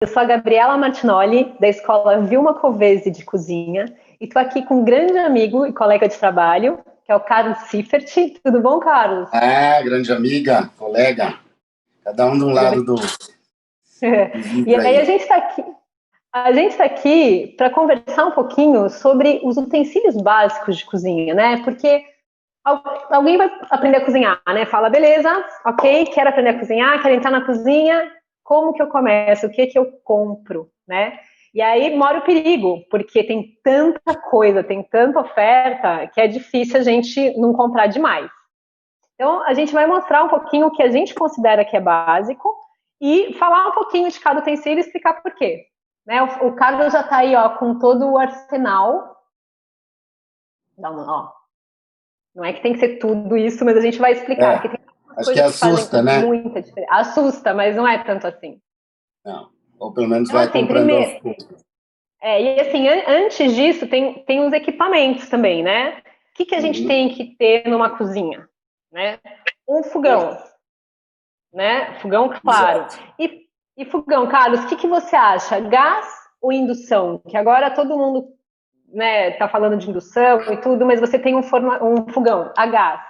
Eu sou a Gabriela Martinoli, da Escola Vilma Covesi de Cozinha, e estou aqui com um grande amigo e colega de trabalho, que é o Carlos Siffert. Tudo bom, Carlos? Grande amiga, colega, cada um de um lado do E vidro aí aí. a gente está aqui para conversar um pouquinho sobre os utensílios básicos de cozinha, né? Porque alguém vai aprender a cozinhar, né? Fala, beleza, ok, quero aprender a cozinhar, quero entrar na cozinha, como que eu começo? O que que eu compro, né? E aí mora o perigo, porque tem tanta coisa, tem tanta oferta, que é difícil a gente não comprar demais. Então, a gente vai mostrar um pouquinho o que a gente considera que é básico e falar um pouquinho de cada utensílio e explicar por quê. Né? O Carlos já está aí, ó, com todo o arsenal. Não é que tem que ser tudo isso, mas a gente vai explicar, porque tem algumas Acho que coisas que assusta, fazem né? muita diferença. Assusta, mas não é tanto assim. Não, ou pelo menos Então, vai assim, comprando aos primeiro, poucos. e assim, antes disso, tem os equipamentos também, né? O que a gente Uhum. tem que ter numa cozinha? Né? Um fogão, né? Fogão, claro. Exato. E fogão, Carlos, o que você acha? Gás ou indução? Que agora todo mundo, né, tá falando de indução e tudo, mas você tem um fogão a gás.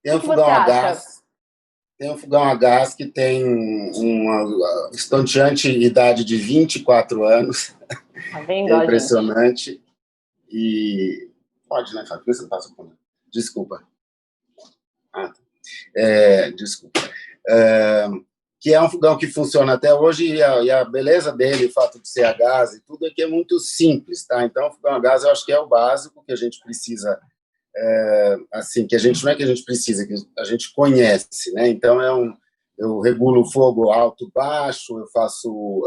Tem um Que você fogão a acha? gás, tem um fogão a gás que tem uma estonteante idade de 24 anos, Tá que vendo, é ó, gente? impressionante. E pode, né, Fábio? Por que você não passa por mim? Desculpa. Desculpa. É, que é um fogão que funciona até hoje e a beleza dele, o fato de ser a gás e tudo, é que é muito simples, tá? Então, o fogão a gás eu acho que é o básico que a gente precisa, assim, que a gente não é que a gente precisa, que a gente conhece, né? Então, eu regulo o fogo alto, baixo, eu faço,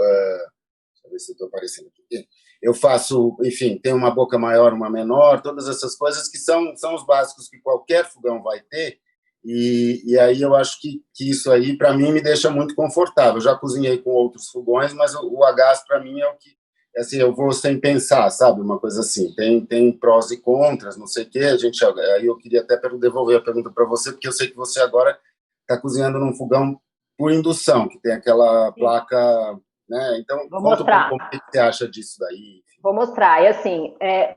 deixa eu ver se eu estou aparecendo aqui. Eu faço, enfim, tem uma boca maior, uma menor, todas essas coisas que são os básicos que qualquer fogão vai ter. E aí eu acho que isso aí, para mim, me deixa muito confortável. Eu já cozinhei com outros fogões, mas o a gás, para mim, é o que, assim, eu vou sem pensar, sabe? Uma coisa assim. Tem prós e contras, não sei o quê. Aí eu queria até devolver a pergunta para você, porque eu sei que você agora está cozinhando num fogão por indução, que tem aquela placa, né? Então, Vou conta um pouco mostrar. o que você acha disso daí. Vou mostrar. E assim,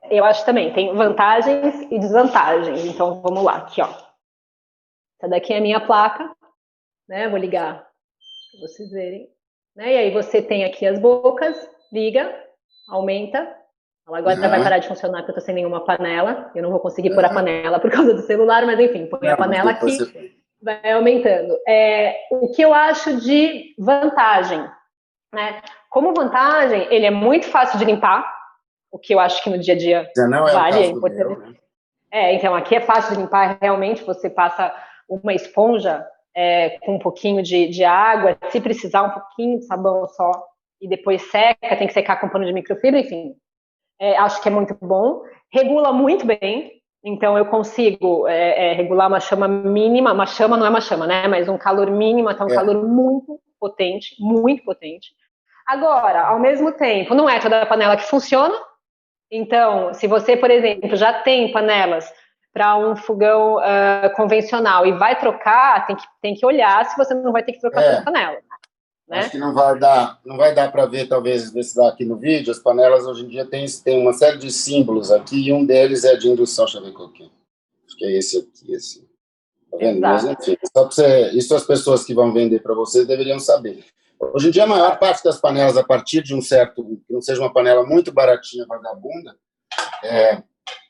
eu acho também, tem vantagens e desvantagens. Então, vamos lá, aqui, ó. Essa daqui é a minha placa, né? Vou ligar para vocês verem. Né? E aí você tem aqui as bocas, liga, aumenta. Ela agora vai parar de funcionar porque eu tô sem nenhuma panela. Eu não vou conseguir pôr a panela por causa do celular, mas enfim, põe a Não, mas panela depois aqui, você... vai aumentando. O que eu acho de vantagem, né? Como vantagem, ele é muito fácil de limpar, o que eu acho que no dia a dia Já não é o vale, é caso do meu, importante. né? Então aqui é fácil de limpar, realmente, você passa uma esponja com um pouquinho de água, se precisar um pouquinho de sabão só, e depois seca, tem que secar com pano de microfibra, enfim. Acho que é muito bom. Regula muito bem, então eu consigo regular uma chama mínima, uma chama não é uma chama, né? Mas um calor mínimo até um calor muito potente, muito potente. Agora, ao mesmo tempo, não é toda a panela que funciona. Então, se você, por exemplo, já tem panelas para um fogão convencional e vai trocar, tem que olhar se você não vai ter que trocar toda a panela. Acho Né? que não vai dar para ver, talvez, desse aqui no vídeo. As panelas hoje em dia tem uma série de símbolos aqui, e um deles é de indução. Deixa eu ver qual que é. Acho que é esse aqui, esse. Tá vendo? Mas, Exato. enfim, só para você, isso as pessoas que vão vender para vocês deveriam saber. Hoje em dia, a maior parte das panelas, a partir de um certo, que não seja uma panela muito baratinha, vagabunda,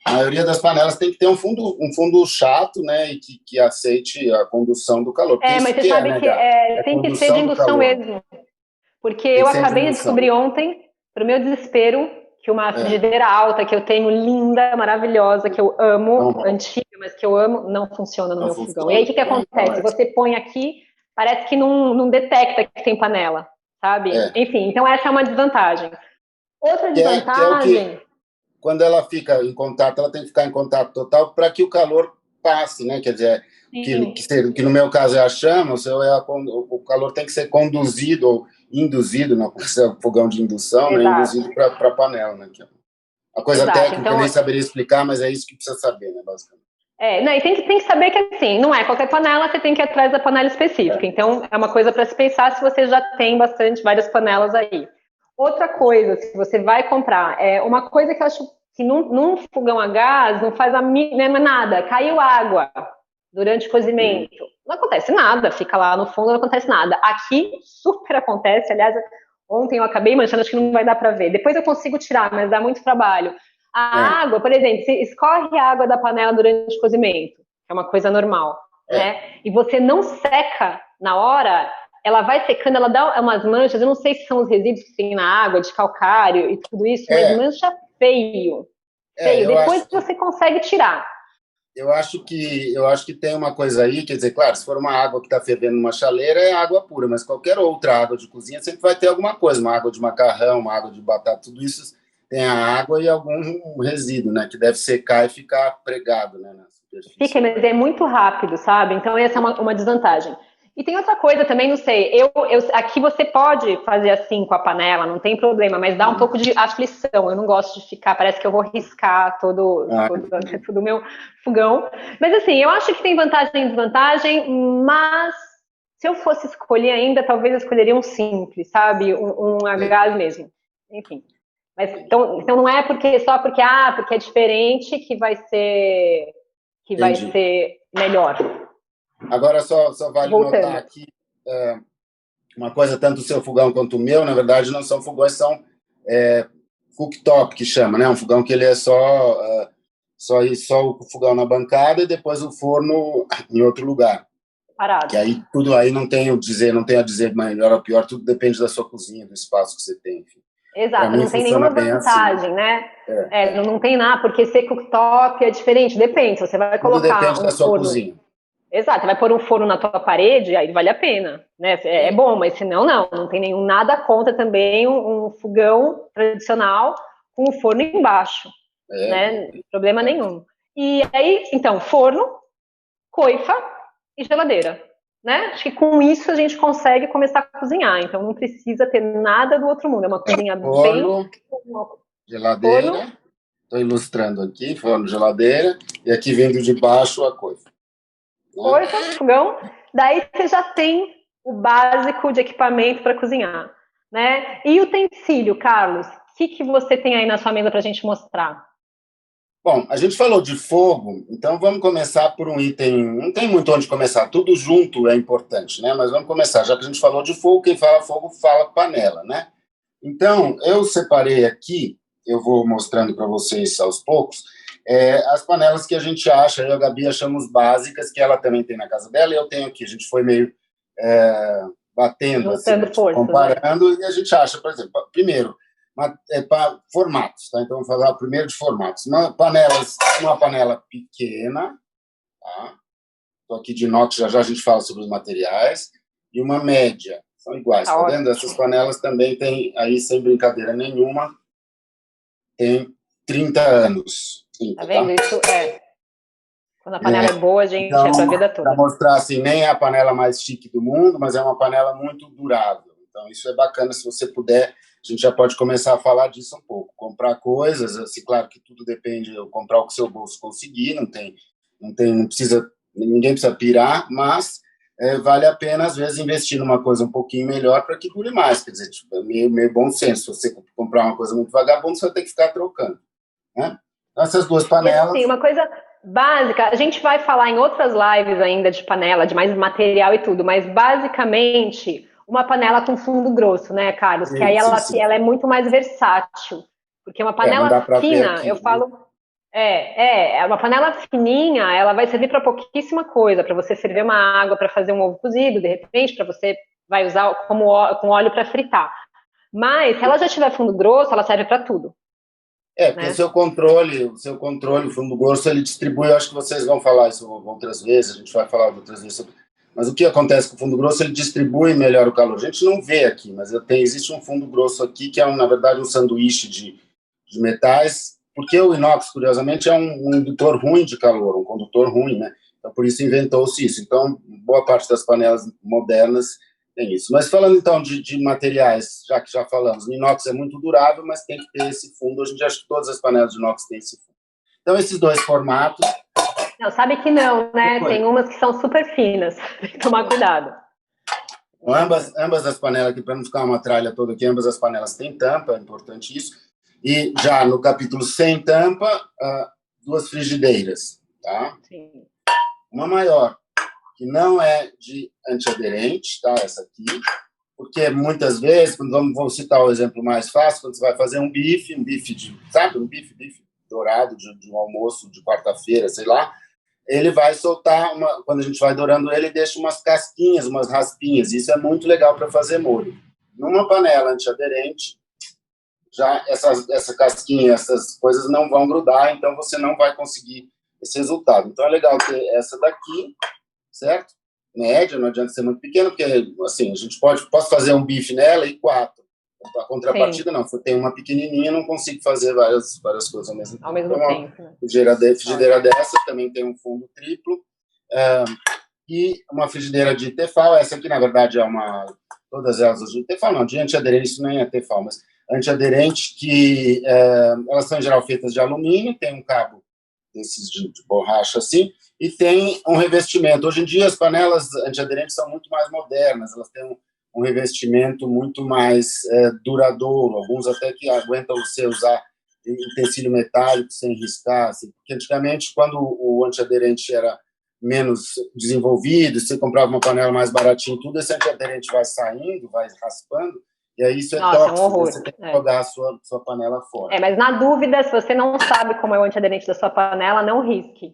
a maioria das panelas tem que ter um fundo chato, né, e que aceite a condução do calor. Porque Mas isso você que sabe né, que Gá? É tem que ser de condução do indução calor. mesmo. Porque Tem eu que ser de acabei de indução. descobrir ontem, para o meu desespero, que uma frigideira alta que eu tenho, linda, maravilhosa, que eu amo, antiga, mas que eu amo, não funciona no meu fogão. E aí o que acontece? Você põe aqui, parece que não detecta que tem panela, sabe? Enfim, então essa é uma desvantagem. Outra desvantagem... Que é o que, quando ela fica em contato, ela tem que ficar em contato total para que o calor passe, né? Quer dizer, que no meu caso é a chama, o calor tem que ser conduzido ou induzido, não pode ser fogão de indução, né? Induzido para a panela, né? A coisa técnica, então, eu nem saberia explicar, mas é isso que precisa saber, né, basicamente. E tem que saber que, assim, não é qualquer panela, você tem que ir atrás da panela específica. Então, é uma coisa para se pensar se você já tem várias panelas aí. Outra coisa, se você vai comprar, uma coisa que eu acho que num fogão a gás não faz nada, caiu água durante o cozimento, não acontece nada, fica lá no fundo, não acontece nada. Aqui super acontece, aliás, ontem eu acabei manchando, acho que não vai dar para ver. Depois eu consigo tirar, mas dá muito trabalho. A água, por exemplo, se escorre a água da panela durante o cozimento, que é uma coisa normal, né? E você não seca na hora, ela vai secando, ela dá umas manchas, eu não sei se são os resíduos que tem na água, de calcário e tudo isso, mas mancha feio. Feio. Depois você consegue tirar. Eu acho que tem uma coisa aí, quer dizer, claro, se for uma água que está fervendo numa chaleira, é água pura, mas qualquer outra água de cozinha sempre vai ter alguma coisa, uma água de macarrão, uma água de batata, tudo isso tem a água e algum resíduo, né, que deve secar e ficar pregado, né, na superfície. Fica, mas é muito rápido, sabe? Então essa é uma desvantagem. E tem outra coisa também, não sei, aqui você pode fazer assim com a panela, não tem problema, mas dá um pouco de aflição, eu não gosto de ficar, parece que eu vou riscar todo o meu fogão. Mas assim, eu acho que tem vantagem e desvantagem, mas se eu fosse escolher ainda, talvez eu escolheria um simples, sabe? Um a gás mesmo. Enfim. Mas, então não é só porque é diferente que vai ser melhor. Agora, só vale notar aqui uma coisa, tanto o seu fogão quanto o meu, na verdade, não são fogões, são cooktop, que chama, né? Um fogão que ele é só o fogão na bancada e depois o forno em outro lugar. Parado. Que aí tudo aí não tem a dizer melhor ou pior, tudo depende da sua cozinha, do espaço que você tem, enfim. Exato, não tem nenhuma vantagem, assim, né? Não tem nada, porque ser cooktop é diferente, depende, se você vai colocar tudo depende da sua cozinha. Exato, você vai pôr um forno na tua parede, aí vale a pena, né? É bom, mas senão não tem nada contra também um fogão tradicional com um forno embaixo, né? Problema nenhum. E aí, então, forno, coifa e geladeira, né? Acho que com isso a gente consegue começar a cozinhar, então não precisa ter nada do outro mundo, é uma cozinha forno, geladeira, estou ilustrando aqui, forno, geladeira, e aqui vindo de baixo a coifa. Coifa, fogão, daí você já tem o básico de equipamento para cozinhar, né? E utensílio, Carlos, o que você tem aí na sua mesa para a gente mostrar? Bom, a gente falou de fogo, então vamos começar por um item, não tem muito onde começar, tudo junto é importante, né? Mas vamos começar, já que a gente falou de fogo, quem fala fogo fala panela, né? Então, eu separei aqui, eu vou mostrando para vocês aos poucos, as panelas que a gente acha, eu e a Gabi achamos básicas, que ela também tem na casa dela, e eu tenho aqui, a gente foi meio batendo, assim, comparando, e a gente acha, por exemplo, primeiro, formatos, tá? Então, vamos falar primeiro de formatos. Uma panela pequena, tá? Estou aqui de inox, já a gente fala sobre os materiais, e uma média, são iguais, tá vendo? Essas panelas também têm, aí sem brincadeira nenhuma, tem 30 anos. 30, tá vendo? Isso quando a panela é boa, gente, então, é pra vida toda. Para mostrar assim, nem é a panela mais chique do mundo, mas é uma panela muito durável. Então, isso é bacana, se você puder, a gente já pode começar a falar disso um pouco. Comprar coisas, assim, claro que tudo depende, comprar o que seu bolso conseguir, ninguém precisa pirar, mas vale a pena, às vezes, investir numa coisa um pouquinho melhor para que dure mais. Quer dizer, tipo, é meio bom senso. Se você comprar uma coisa muito vagabunda, você vai ter que ficar trocando, né? Então, essas duas panelas... Sim, uma coisa básica, a gente vai falar em outras lives ainda de panela, de mais material e tudo, mas basicamente uma panela com fundo grosso, né, Carlos? Que aí ela é muito mais versátil, porque uma panela fina, aqui, eu falo... uma panela fininha, ela vai servir para pouquíssima coisa, para você servir uma água para fazer um ovo cozido, de repente, para você vai usar com óleo para fritar. Mas, se ela já tiver fundo grosso, ela serve para tudo. Porque o seu controle, o fundo grosso, ele distribui, eu acho que vocês vão falar isso outras vezes, a gente vai falar outras vezes sobre... Mas o que acontece com o fundo grosso, ele distribui melhor o calor. A gente não vê aqui, mas existe um fundo grosso aqui, que é, na verdade, um sanduíche de metais, porque o inox, curiosamente, é um indutor ruim de calor, um condutor ruim, né? Então, por isso inventou-se isso. Então, boa parte das panelas modernas tem isso. Mas falando, então, de materiais, já que já falamos, o inox é muito durável, mas tem que ter esse fundo. Hoje em dia, acho que todas as panelas de inox têm esse fundo. Então, esses dois formatos... Não, sabe que não, né? Tem umas que são super finas. Tem que tomar cuidado. Ambas as panelas, aqui para não ficar uma tralha toda aqui, ambas as panelas têm tampa, é importante isso. E já no capítulo sem tampa, 2 frigideiras, tá? Sim. Uma maior, que não é de antiaderente, tá? Essa aqui, porque muitas vezes, vamos citar o exemplo mais fácil, quando você vai fazer um bife sabe, um bife dourado de um almoço de quarta-feira, sei lá, ele vai soltar, quando a gente vai dourando ele deixa umas casquinhas, umas raspinhas, isso é muito legal para fazer molho. Numa panela antiaderente, já essa casquinha, essas coisas não vão grudar, então você não vai conseguir esse resultado. Então é legal ter essa daqui, certo? Média, não adianta ser muito pequena, porque assim, a gente posso fazer um bife nela e 4. A contrapartida, Sim. Não, se eu tenho uma pequenininha, não consigo fazer várias coisas ao mesmo tempo. Ao mesmo então, tempo. Né? Frigideira dessa também tem um fundo triplo, e uma frigideira de Tefal, essa aqui, na verdade, todas elas de Tefal, não, de antiaderente, isso nem é Tefal, mas antiaderente, que elas são, em geral, feitas de alumínio, tem um cabo desses de borracha assim, e tem um revestimento. Hoje em dia, as panelas antiaderentes são muito mais modernas, elas têm um revestimento muito mais duradouro, alguns até que aguentam você usar utensílio metálico sem riscar, assim, porque antigamente, quando o antiaderente era menos desenvolvido, você comprava uma panela mais baratinha e tudo, esse antiaderente vai saindo, vai raspando, e aí isso é tóxico, um horror. Você tem que jogar a sua panela fora. Mas na dúvida, se você não sabe como é o antiaderente da sua panela, não risque.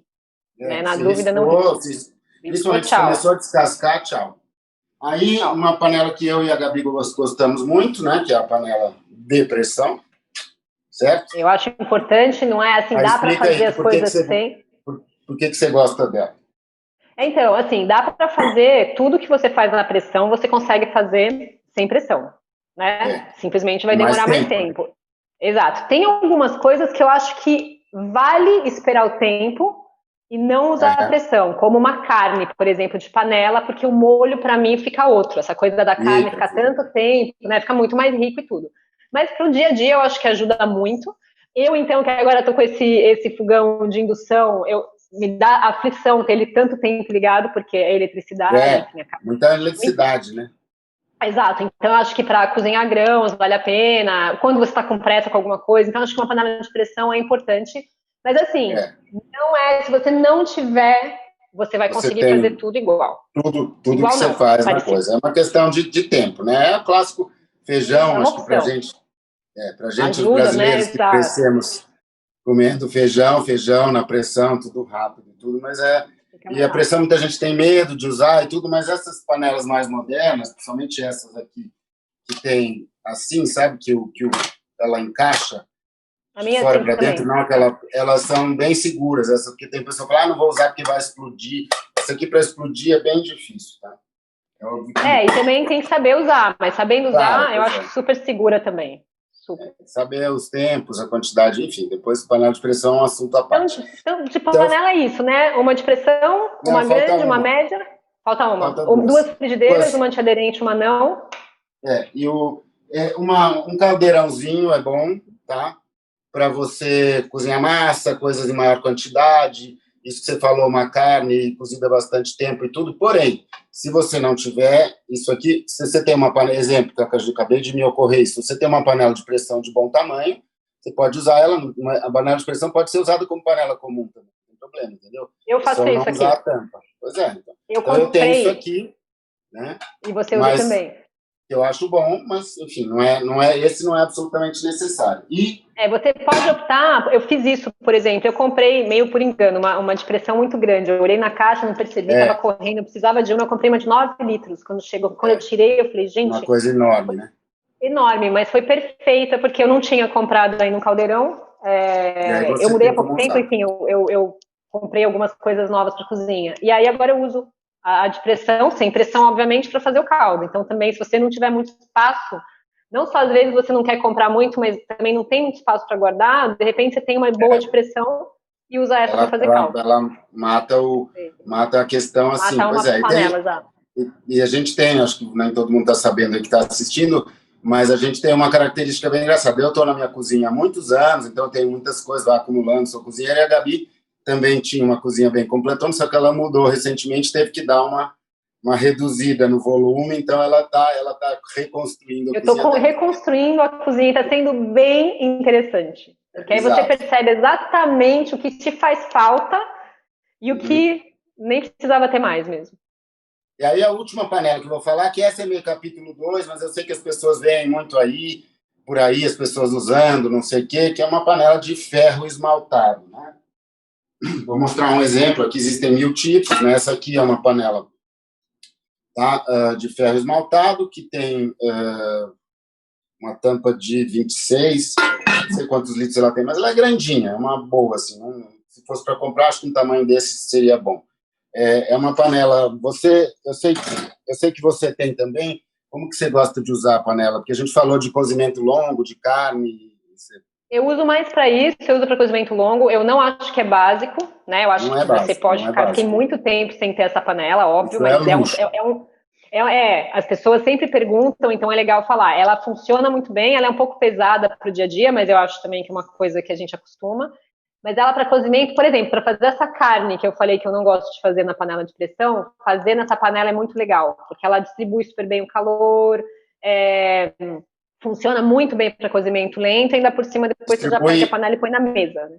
Na dúvida, não risque. Principalmente se começou a descascar, tchau. Aí, uma panela que eu e a Gabi gostamos muito, né, que é a panela de pressão, certo? Eu acho importante, não é assim, dá para fazer as coisas sem... Por que você gosta dela? Então, assim, dá para fazer tudo que você faz na pressão, você consegue fazer sem pressão, né? Simplesmente vai demorar mais tempo. Exato. Tem algumas coisas que eu acho que vale esperar o tempo e não usar a pressão, como uma carne, por exemplo, de panela, porque o molho, para mim, fica outro. Essa coisa da carne ficar tanto tempo, né? Fica muito mais rico e tudo. Mas para o dia a dia, eu acho que ajuda muito. Eu, então, que agora estou com esse fogão de indução, me dá aflição ter ele tanto tempo ligado, porque é eletricidade. Muita eletricidade, né? Exato. Então, acho que para cozinhar grãos vale a pena. Quando você está com pressa com alguma coisa, então acho que uma panela de pressão é importante. Mas assim, não é, se você não tiver, você vai conseguir fazer tudo igual. Tudo igual que você faz na coisa. É uma questão de tempo, né? É o clássico feijão, acho que pra gente ajuda, os brasileiros, né? Que crescemos comendo feijão na pressão, tudo rápido e tudo, mas e a pressão muita gente tem medo de usar e tudo, mas essas panelas mais modernas, principalmente essas aqui, que tem assim, sabe, que ela encaixa de fora para dentro, não, elas são bem seguras, essa, porque tem pessoa que fala, não vou usar porque vai explodir. Isso aqui para explodir é bem difícil, tá? E também tem que saber usar, mas sabendo usar, eu acho super segura também. Saber os tempos, a quantidade, enfim, depois panela de pressão é um assunto à parte. Então, de panela é isso, né? Uma de pressão, uma grande, uma média, falta uma. Duas frigideiras, uma antiaderente, uma não. E um caldeirãozinho é bom, tá? Para você cozinhar massa, coisas em maior quantidade, isso que você falou, uma carne cozida há bastante tempo e tudo, porém, se você não tiver isso aqui, se você tem uma panela, exemplo, que eu acabei de me ocorrer isso, se você tem uma panela de pressão de bom tamanho, você pode usar ela, a panela de pressão pode ser usada como panela comum também, não tem problema, entendeu? Eu faço isso aqui. Usar a tampa. Pois é, então eu tenho isso aqui, né? E você usa também. Eu acho bom, mas, enfim, esse não é absolutamente necessário. Você pode optar, eu fiz isso, por exemplo, eu comprei, meio por engano, uma de pressão muito grande, eu olhei na caixa, não percebi, estava correndo, eu precisava de uma, eu comprei uma de 9 litros, quando eu tirei, eu falei, gente... Uma coisa enorme, né? Enorme, mas foi perfeita, porque eu não tinha comprado ainda um caldeirão, eu mudei há pouco tempo, enfim, eu comprei algumas coisas novas para cozinha, e aí agora eu uso a de pressão, sem pressão, obviamente, para fazer o caldo. Então, também, se você não tiver muito espaço, não só às vezes você não quer comprar muito, mas também não tem muito espaço para guardar, de repente você tem uma boa de pressão e usa essa para fazer caldo. Ela mata a questão assim. Pois e a gente tem, acho que nem todo mundo está sabendo aí que está assistindo, mas a gente tem uma característica bem engraçada. Eu estou na minha cozinha há muitos anos, então eu tenho muitas coisas lá acumulando, sou cozinheira, e a Gabi também tinha uma cozinha bem completona, só que ela mudou recentemente, teve que dar uma uma reduzida no volume, então ela tá reconstruindo a Eu estou cozinha dela. reconstruindo a cozinha, está sendo bem interessante. Porque aí você percebe exatamente o que te faz falta e o que nem precisava ter mais mesmo. E aí a última panela que eu vou falar, que essa é meio capítulo 2, mas eu sei que as pessoas veem muito aí, por aí, as pessoas usando, não sei o quê, que é uma panela de ferro esmaltado, né? Vou mostrar um exemplo, aqui existem 1000 tipos, né? Essa aqui é uma panela, tá, de ferro esmaltado, que tem uma tampa de 26, não sei quantos litros ela tem, mas ela é grandinha, é uma boa, assim, se fosse para comprar, acho que um tamanho desse seria bom. É uma panela, eu sei que você tem também. Como que você gosta de usar a panela? Porque a gente falou de cozimento longo, de carne. Eu uso mais para isso, eu uso para cozimento longo. Eu não acho que é básico, né? Eu acho que você pode ficar. Fiquei muito tempo sem ter essa panela, óbvio, isso mas as pessoas sempre perguntam, então é legal falar. Ela funciona muito bem, ela é um pouco pesada para o dia a dia, mas eu acho também que é uma coisa que a gente acostuma. Mas ela para cozimento, por exemplo, para fazer essa carne que eu falei que eu não gosto de fazer na panela de pressão, fazer nessa panela é muito legal, porque ela distribui super bem o calor, funciona muito bem para cozimento lento, e ainda por cima depois você já pega a panela e põe na mesa. Né?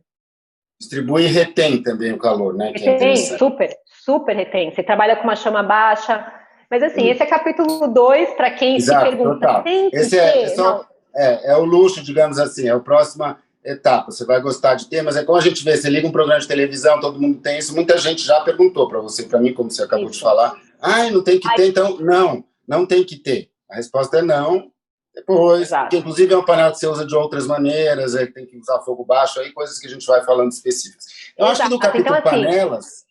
Distribui e retém também o calor, né? Que retém, super retém. Você trabalha com uma chama baixa. Mas assim, esse é capítulo 2, para quem se pergunta, total. tem que esse ter? É o luxo, digamos assim, é a próxima etapa. Você vai gostar de ter, mas é como a gente vê, você liga um programa de televisão, todo mundo tem isso, muita gente já perguntou para você, para mim, como você acabou de falar. Não tem que ter, então, não tem que ter. A resposta é não, depois, porque inclusive é uma panela que você usa de outras maneiras, tem que usar fogo baixo, aí coisas que a gente vai falando específicas. Eu acho que no capítulo então, panelas...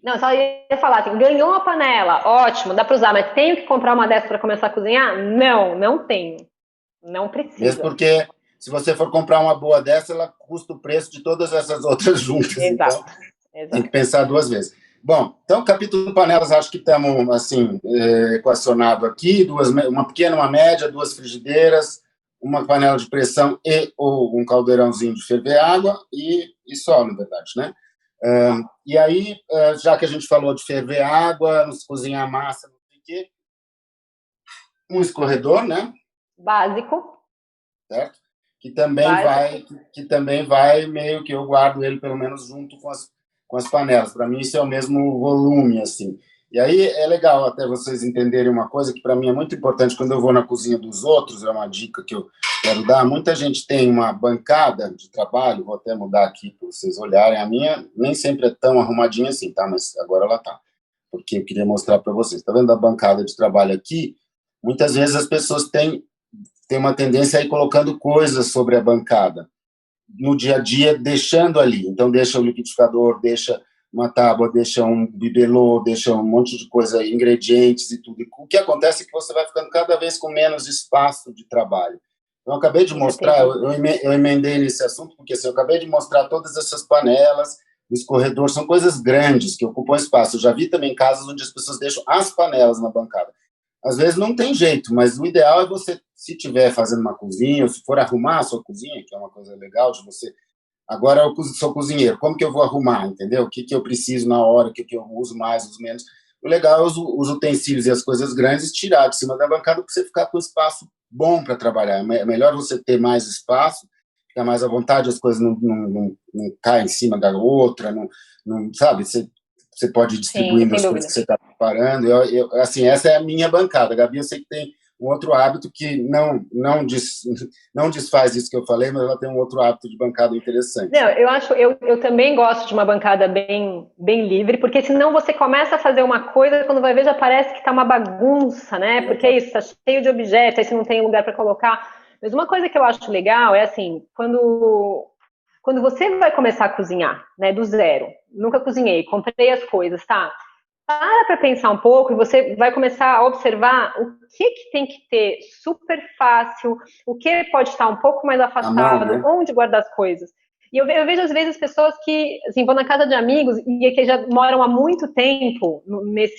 Não, só ia falar assim, ganhou uma panela, ótimo, dá para usar, mas tenho que comprar uma dessas para começar a cozinhar? Não tenho. Não precisa. Mesmo porque, se você for comprar uma boa dessa, ela custa o preço de todas essas outras juntas. Exato. Tem que pensar 2 vezes. Bom, então, capítulo panelas, acho que estamos, assim, equacionado aqui, uma pequena, uma média, 2 frigideiras, uma panela de pressão ou um caldeirãozinho de ferver água e só, na verdade, né? E aí, já que a gente falou de ferver água, cozinhar massa, não sei o quê, um escorredor, né? Básico. Certo? Que também vai meio que eu guardo ele pelo menos junto com as panelas. Para mim isso é o mesmo volume, assim. E aí é legal até vocês entenderem uma coisa que para mim é muito importante quando eu vou na cozinha dos outros, é uma dica que eu quero dar. Muita gente tem uma bancada de trabalho, vou até mudar aqui para vocês olharem. A minha nem sempre é tão arrumadinha assim, tá? Mas agora ela tá. Porque eu queria mostrar para vocês. Tá vendo a bancada de trabalho aqui? Muitas vezes as pessoas têm uma tendência a ir colocando coisas sobre a bancada, no dia a dia, deixando ali. Então, deixa o liquidificador, deixa uma tábua, deixa um bibelô, deixa um monte de coisa, ingredientes e tudo. E o que acontece é que você vai ficando cada vez com menos espaço de trabalho. Eu acabei de mostrar, eu emendei nesse assunto, porque assim, eu acabei de mostrar todas essas panelas, os corredores, são coisas grandes que ocupam espaço. Eu já vi também casos onde as pessoas deixam as panelas na bancada. Às vezes não tem jeito, mas o ideal é você, se estiver fazendo uma cozinha, ou se for arrumar a sua cozinha, que é uma coisa legal de você... Agora eu sou cozinheiro, como que eu vou arrumar, entendeu? O que eu preciso na hora, o que eu uso mais, uso menos. O legal é os utensílios e as coisas grandes tirar de cima da bancada para você ficar com espaço bom para trabalhar. É melhor você ter mais espaço, ficar mais à vontade, as coisas não caem em cima da outra, sabe? Você pode ir distribuindo as coisas que você está preparando. Assim, essa é a minha bancada. Gabi, eu sei que tem um outro hábito que não desfaz isso que eu falei, mas ela tem um outro hábito de bancada interessante. Não, eu também gosto de uma bancada bem livre, porque senão você começa a fazer uma coisa, quando vai ver já parece que está uma bagunça, né? Porque é isso, está cheio de objetos, aí você não tem lugar para colocar. Mas uma coisa que eu acho legal é assim, quando você vai começar a cozinhar, né, do zero, nunca cozinhei, comprei as coisas, tá? Para pensar um pouco e você vai começar a observar o que tem que ter super fácil, o que pode estar um pouco mais afastado, né? Onde guardar as coisas. E eu vejo, às vezes, pessoas que assim, vão na casa de amigos e que já moram há muito tempo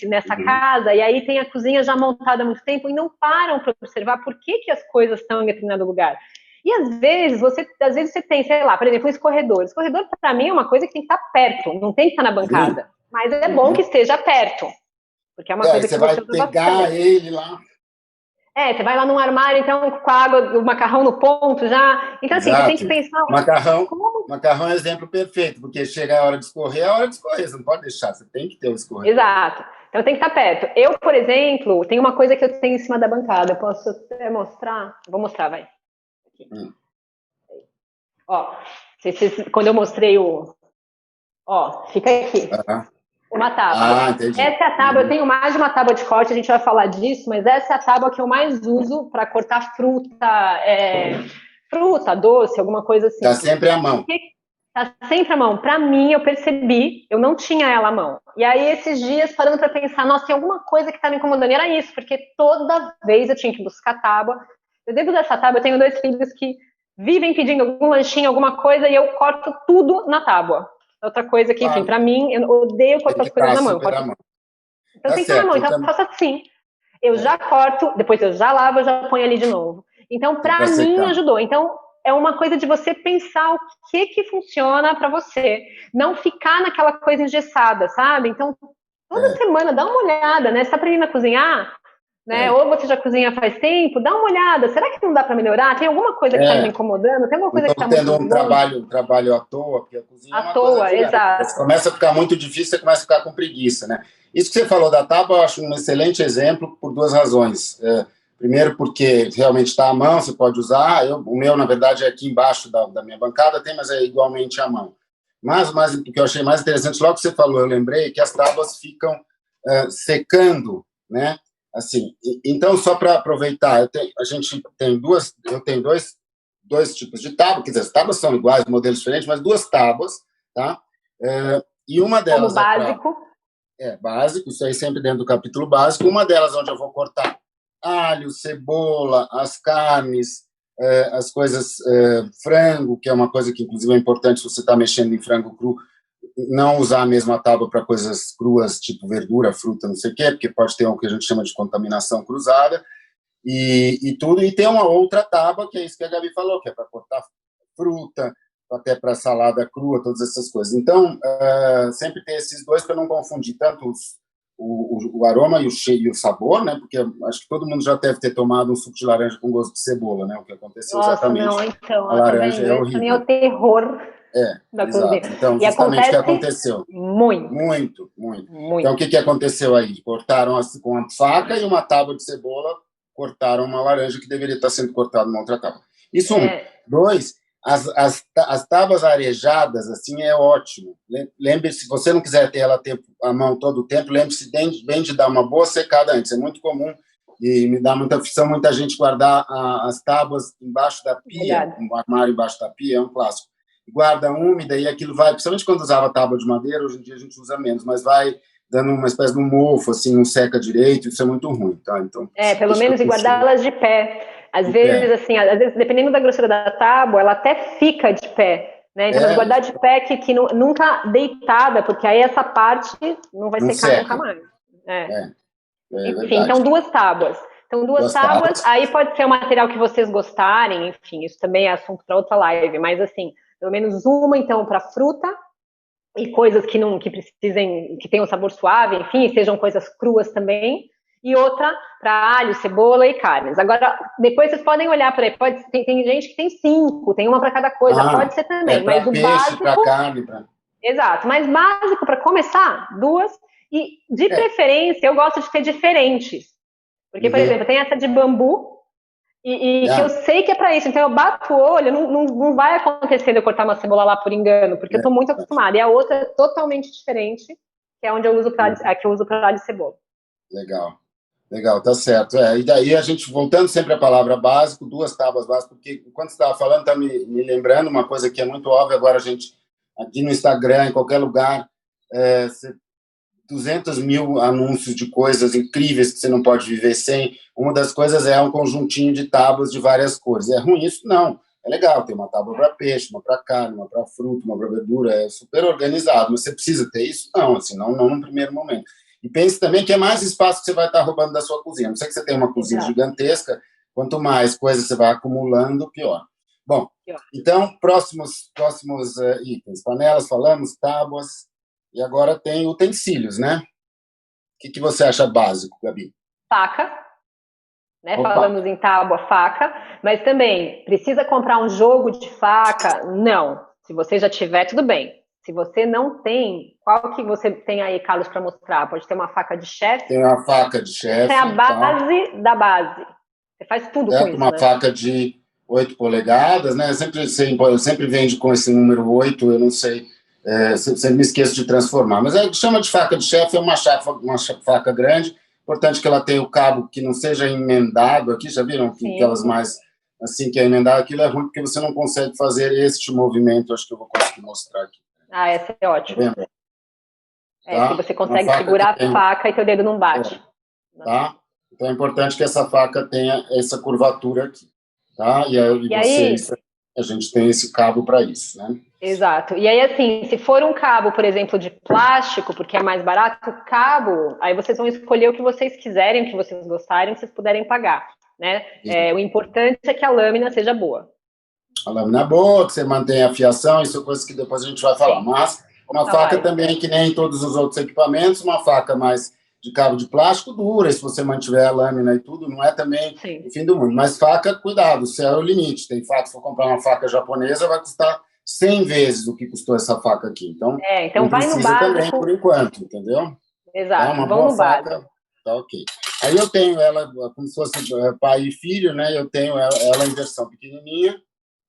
nessa casa, e aí tem a cozinha já montada há muito tempo e não param para observar por que as coisas estão em determinado lugar. E às vezes você tem, sei lá, por exemplo, um escorredor. Escorredor, para mim, é uma coisa que tem que estar perto, não tem que estar na bancada. Mas é bom que esteja perto. Porque é uma coisa que você vai pegar ele lá. Você vai lá num armário, então, com a água, o macarrão no ponto já. Então, assim, Exato. você tem que pensar... Macarrão é exemplo perfeito, porque chega a hora de escorrer, é a hora de escorrer, você não pode deixar, você tem que ter o escorredor. Exato. Então, tem que estar perto. Eu, por exemplo, tem uma coisa que eu tenho em cima da bancada, eu posso até mostrar? Vou mostrar, vai. Aqui. Ó, quando eu mostrei o... Ó, fica aqui. Uma tábua. Entendi. Essa é a tábua, eu tenho mais de uma tábua de corte, a gente vai falar disso, mas essa é a tábua que eu mais uso para cortar fruta, doce, alguma coisa assim. Tá sempre à mão. Tá sempre à mão. Para mim, eu percebi, eu não tinha ela à mão. E aí, esses dias, parando para pensar, nossa, tem alguma coisa que tá me incomodando. E era isso, porque toda vez eu tinha que buscar tábua. Eu devo dessa tábua, eu tenho 2 filhos que vivem pedindo algum lanchinho, alguma coisa, e eu corto tudo na tábua. Outra coisa que, enfim, pra mim, eu odeio cortar as coisas na mão. Então tem que estar na mão. Então eu faço assim. Eu já corto, depois eu já lavo, eu já ponho ali de novo. Então, pra mim, ajudou. Então, é uma coisa de você pensar o que funciona pra você. Não ficar naquela coisa engessada, sabe? Então, toda semana, dá uma olhada, né? Você tá aprendendo a cozinhar, né? Ou você já cozinha faz tempo, dá uma olhada. Será que não dá para melhorar? Tem alguma coisa que está me incomodando? Tem alguma coisa que está muito tendo um trabalho à toa, porque a cozinha é uma coisa exato. Você começa a ficar muito difícil, você começa a ficar com preguiça, né? Isso que você falou da tábua, eu acho um excelente exemplo por 2 razões. Primeiro, porque realmente está à mão, você pode usar. O meu, na verdade, é aqui embaixo da minha bancada, mas é igualmente à mão. Mas o que eu achei mais interessante, logo que você falou, eu lembrei que as tábuas ficam secando, né? Assim, então, só para aproveitar, eu tenho dois tipos de tábua, quer dizer, as tábuas são iguais, modelos diferentes, mas 2 tábuas, tá? E uma delas como básico. Básico, isso aí sempre dentro do capítulo básico. Uma delas onde eu vou cortar alho, cebola, as carnes, as coisas, frango, que é uma coisa que, inclusive, é importante se você está mexendo em frango cru, não usar a mesma tábua para coisas cruas, tipo verdura, fruta, não sei o quê, porque pode ter o que a gente chama de contaminação cruzada, e tudo. E tem uma outra tábua, que é isso que a Gabi falou, que é para cortar fruta, até para salada crua, todas essas coisas. Então, sempre tem esses 2 para não confundir tanto o aroma e o sabor, né? Porque acho que todo mundo já deve ter tomado um suco de laranja com gosto de cebola, né? O que aconteceu exatamente. Nossa, não, então, a laranja é horrível. É o terror da cozinha. Então, justamente o que aconteceu. Muito. Então, o que aconteceu aí? Cortaram com a faca e uma tábua de cebola, cortaram uma laranja que deveria estar sendo cortada numa outra tábua. Isso, 2, as tábuas arejadas, assim, é ótimo. Lembre-se, se você não quiser ter ela à mão todo o tempo, lembre-se bem de dar uma boa secada antes. É muito comum e me dá muita aflição muita gente guardar as tábuas embaixo da pia, um armário embaixo da pia, é um clássico. Guarda úmida e aquilo vai, principalmente quando usava tábua de madeira, hoje em dia a gente usa menos, mas vai dando uma espécie de um mofo, assim, não seca direito, isso é muito ruim, tá? Então, pelo menos e guardá-las de pé. Às vezes, dependendo da grossura da tábua, ela até fica de pé, né? Então, guardar de pé que nunca deitada, porque aí essa parte não vai secar nunca mais. Enfim, então 2 tábuas. Então, 2 tábuas, aí pode ser o material que vocês gostarem, enfim, isso também é assunto para outra live, mas assim, pelo menos uma, então, para fruta e coisas que precisem, que tenham sabor suave, enfim, sejam coisas cruas também, e outra para alho, cebola e carnes. Agora, depois vocês podem olhar para aí, tem gente que tem 5, tem uma para cada coisa, pode ser também, mas o peixe, básico... para carne, Exato, mas básico para começar, 2, e de preferência eu gosto de ter diferentes, porque, por exemplo, tem essa de bambu, que eu sei que é para isso, então eu bato o olho, não vai acontecer de eu cortar uma cebola lá por engano, porque eu estou muito acostumada, e a outra é totalmente diferente, que é onde eu uso para alho e cebola. Legal, tá certo. E daí a gente, voltando sempre à palavra básico, 2 tábuas básicas, porque enquanto você estava falando, está me lembrando uma coisa que é muito óbvia, agora a gente, aqui no Instagram, em qualquer lugar, 200 mil anúncios de coisas incríveis que você não pode viver sem. Uma das coisas é um conjuntinho de tábuas de várias cores. É ruim isso? Não. É legal, tem uma tábua para peixe, uma para carne, uma para fruta, uma para verdura, é super organizado, mas você precisa ter isso? Não, assim, não no primeiro momento. E pense também que é mais espaço que você vai estar roubando da sua cozinha. Não sei que você tem uma cozinha gigantesca, quanto mais coisas você vai acumulando, pior. Bom, então, próximos itens. Panelas, falamos, tábuas, e agora tem utensílios, né? que você acha básico, Gabi? Faca, né? Falamos em tábua, faca, mas também precisa comprar um jogo de faca? Não. Se você já tiver, tudo bem. Se você não tem, qual que você tem aí, Carlos, para mostrar? Pode ter uma faca de chefe. Tem uma faca de chefe. Tem a base da base. Você faz tudo com isso, uma né? faca de 8 polegadas, né? Eu sempre vendo com esse número 8, eu não sei, sempre me esqueço de transformar. Mas chama de faca de chefe, é uma faca grande. Importante que ela tenha o cabo que não seja emendado aqui, já viram? Que aquelas mais assim, que é emendado, aquilo é ruim porque você não consegue fazer este movimento, acho que eu vou conseguir mostrar aqui. Ah, essa é ótima. Tá? Que você consegue segurar a faca e teu dedo não bate. Tá? Então é importante que essa faca tenha essa curvatura aqui. Tá? E aí, a gente tem esse cabo para isso, né? Exato. E aí, assim, se for um cabo, por exemplo, de plástico, porque é mais barato, o cabo, aí vocês vão escolher o que vocês quiserem, o que vocês gostarem, que vocês puderem pagar, né? O importante é que a lâmina seja boa. A lâmina é boa, que você mantenha a fiação, isso é coisa que depois a gente vai falar. Sim. Mas uma faca também, que nem todos os outros equipamentos, uma faca mais de cabo de plástico dura, e se você mantiver a lâmina e tudo, não é também o fim do mundo. Mas faca, cuidado, o céu é o limite. Tem faca, se for comprar uma faca japonesa, vai custar 100 vezes o que custou essa faca aqui. Então, então vai no básico também, por enquanto, entendeu? Exato, uma boa faca. Básico. Tá ok. Aí eu tenho ela, como se fosse pai e filho, né? Eu tenho ela em versão pequenininha,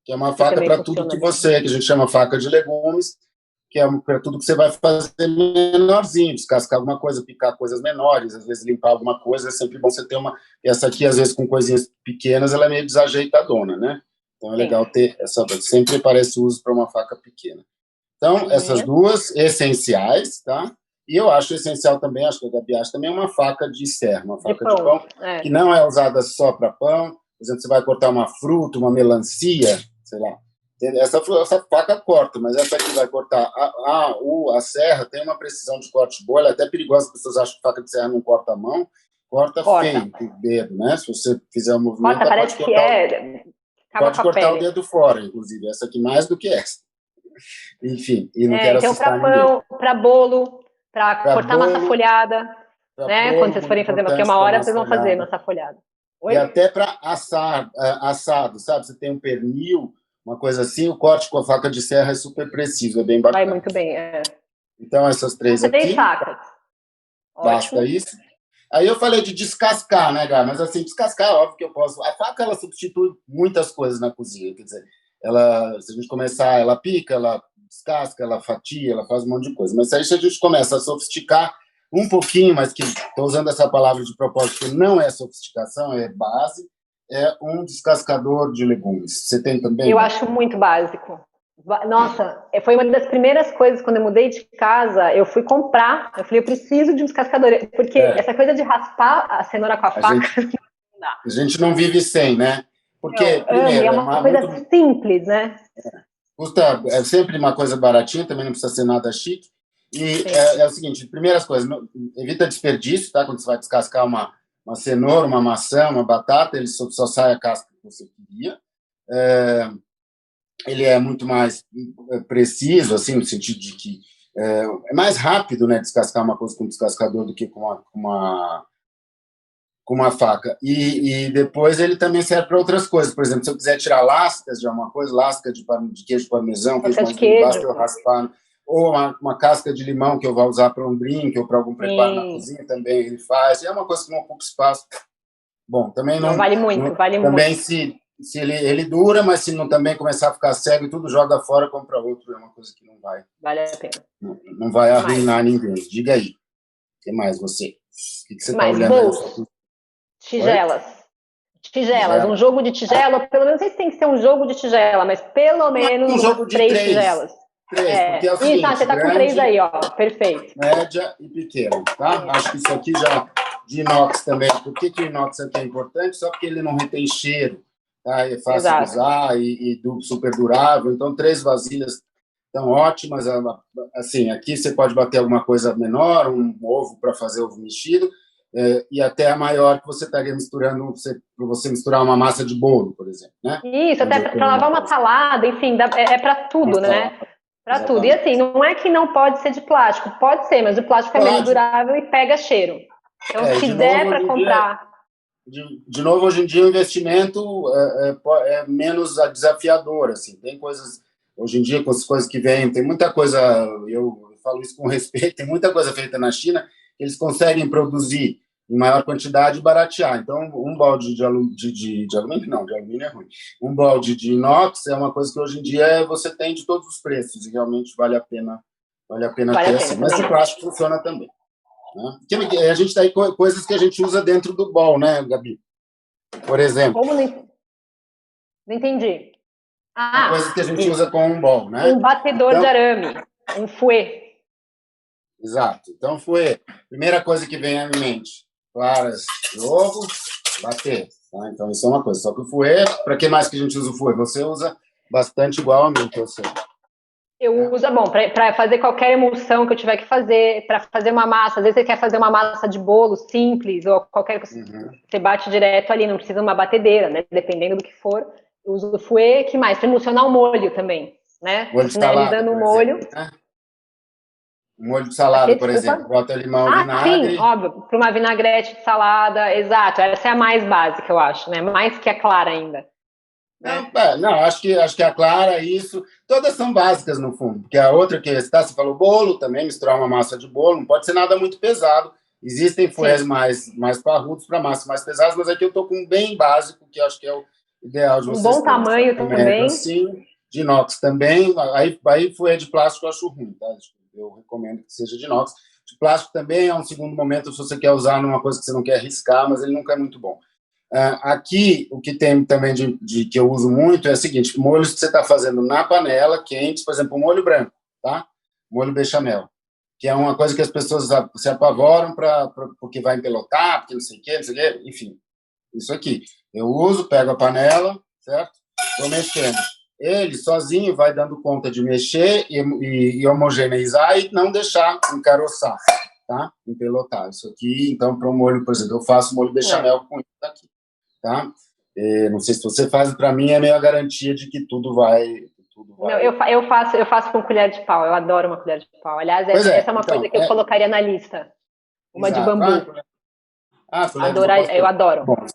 que é uma faca para tudo que a gente chama faca de legumes, que é para tudo que você vai fazer menorzinho, descascar alguma coisa, picar coisas menores, às vezes limpar alguma coisa, é sempre bom você ter uma... Essa aqui, às vezes, com coisinhas pequenas, ela é meio desajeitadona, né? Então é legal ter essa... Sempre parece uso para uma faca pequena. Então, essas duas essenciais, tá? E eu acho essencial também, acho que a Gabi acha também, uma faca de serra, uma faca de pão que não é usada só para pão. Por exemplo, você vai cortar uma fruta, uma melancia, sei lá, essa faca corta, mas essa aqui vai cortar a serra, tem uma precisão de corte boa, ela é até perigosa, as pessoas acham que faca de serra não corta a mão, corta. Feio com o dedo, né? Se você fizer um movimento, parece que pode cortar o dedo fora, inclusive, essa aqui mais do que essa. Enfim, e não quero assustar ninguém. Então, para pão, para bolo, para cortar massa folhada, né? Quando vocês forem fazer, porque uma hora vocês vão fazer massa folhada. E até para assado, sabe? Você tem um pernil, uma coisa assim, o corte com a faca de serra é super preciso, é bem bacana. Vai muito bem, Então, essas três aqui. 3 facas. Basta isso. Aí eu falei de descascar, né, Gá? Mas assim, descascar, óbvio que eu posso. A faca, ela substitui muitas coisas na cozinha, quer dizer, se a gente começar, ela pica, ela descasca, ela fatia, ela faz um monte de coisa. Mas aí, se a gente começa a sofisticar um pouquinho, mas que estou usando essa palavra de propósito, que não é sofisticação, é base, é um descascador de legumes. Você tem também? Eu acho muito básico. Nossa, foi uma das primeiras coisas, quando eu mudei de casa, eu fui comprar, eu falei, eu preciso de um descascador, porque essa coisa de raspar a cenoura com a faca, não dá. A gente não vive sem, né? Porque, primeiro, é uma coisa simples, né? Custa, é sempre uma coisa baratinha, também não precisa ser nada chique. E é o seguinte, primeiras coisas, evita desperdício, tá? Quando você vai descascar uma cenoura, uma maçã, uma batata, ele só sai a casca que você queria. Ele é muito mais preciso, assim, no sentido de que é mais rápido, né, descascar uma coisa com um descascador do que com uma faca. E depois ele também serve para outras coisas. Por exemplo, se eu quiser tirar lascas de alguma coisa, lasca de queijo parmesão, basta eu raspar, ou uma casca de limão que eu vou usar para um drink ou para algum preparo na cozinha, também ele faz. É uma coisa que não ocupa espaço. Bom, também não vale muito, vale também muito. Se ele dura, mas se não também começar a ficar cego e tudo, joga fora, compra outro, é uma coisa que não vai. Vale a pena. Não vai arruinar ninguém. Diga aí. O que mais você? O que você está olhando aí? Tigelas. Tigelas, um jogo de tigela, pelo menos não sei se tem que ser um jogo de tigela, mas pelo menos um jogo de 3 tigelas. 3, porque é o seguinte, você tá com 3 aí, ó, perfeito. Média e pequena, tá? Acho que isso aqui já de inox também. Por que o inox aqui é importante? Só porque ele não retém cheiro, tá? É fácil de usar e super durável. Então, 3 vasilhas estão ótimas. Assim, aqui você pode bater alguma coisa menor, um ovo para fazer ovo mexido, e até a maior que você estaria misturando, para você misturar uma massa de bolo, por exemplo, né? Isso, até para lavar uma salada, enfim, é para tudo, né? Para tudo. E assim, não é que não pode ser de plástico, pode ser, mas o plástico é menos durável e pega cheiro. Então, se der para comprar... De novo, hoje em dia o investimento é menos desafiador, assim, tem coisas, hoje em dia com as coisas que vêm, tem muita coisa, eu falo isso com respeito, tem muita coisa feita na China, que eles conseguem produzir em maior quantidade e baratear. Então, um balde de alumínio, não, de alumínio é ruim. Um balde de inox é uma coisa que hoje em dia você tem de todos os preços e realmente vale a pena ter assim. Mas o plástico funciona também. Né? A gente tem coisas que a gente usa dentro do bowl, né, Gabi? Por exemplo. Como não entendi. Coisas que a gente usa com um bowl, né? Um batedor de arame, um fouet. Exato. Então, fouet. Primeira coisa que vem à minha mente: claras de ovo, bater. Tá? Então, isso é uma coisa. Só que o fouet, para que mais que a gente usa o fouet? Você usa bastante igual a mim, que eu sei. Eu uso, bom, para fazer qualquer emulsão que eu tiver que fazer, para fazer uma massa. Às vezes você quer fazer uma massa de bolo simples, ou qualquer coisa. Você bate direto ali, não precisa de uma batedeira, né? Dependendo do que for. Eu uso o fouet, que mais? Para emulsionar o molho também, né? Molho de salada, finalizando o molho. Exemplo, né? Um molho de salada, por exemplo, bota limão, vinagre. Sim, óbvio, para uma vinagrete de salada, exato. Essa é a mais básica, eu acho, né? Mais que a clara ainda. Não, acho que a clara, isso, todas são básicas no fundo, porque a outra que você falou bolo também, misturar uma massa de bolo, não pode ser nada muito pesado. Existem fouets mais parrudos para massas mais pesadas, mas aqui eu estou com um bem básico, que acho que é o ideal de vocês. Um bom tamanho também. Assim, de inox também, aí fouet de plástico eu acho ruim, tá? Eu recomendo que seja de inox. De plástico também é um segundo momento se você quer usar numa coisa que você não quer arriscar, mas ele nunca é muito bom. Aqui, o que tem também que eu uso muito é o seguinte: molhos que você está fazendo na panela, quentes, por exemplo, molho branco, tá? Molho bechamel, que é uma coisa que as pessoas se apavoram porque vai empelotar, porque não sei o quê, enfim, isso aqui. Eu uso, pego a panela, certo? Vou mexendo. Ele sozinho vai dando conta de mexer e homogeneizar e não deixar encaroçar, tá? Empelotar. Isso aqui, então, para o molho, por exemplo, eu faço molho bechamel com isso aqui. Tá? Não sei se você faz, para mim é meio a garantia de que tudo vai. Não, eu faço com colher de pau, eu adoro uma colher de pau. Aliás, essa é uma coisa que eu colocaria na lista. Uma de bambu. Eu adoro. Bom,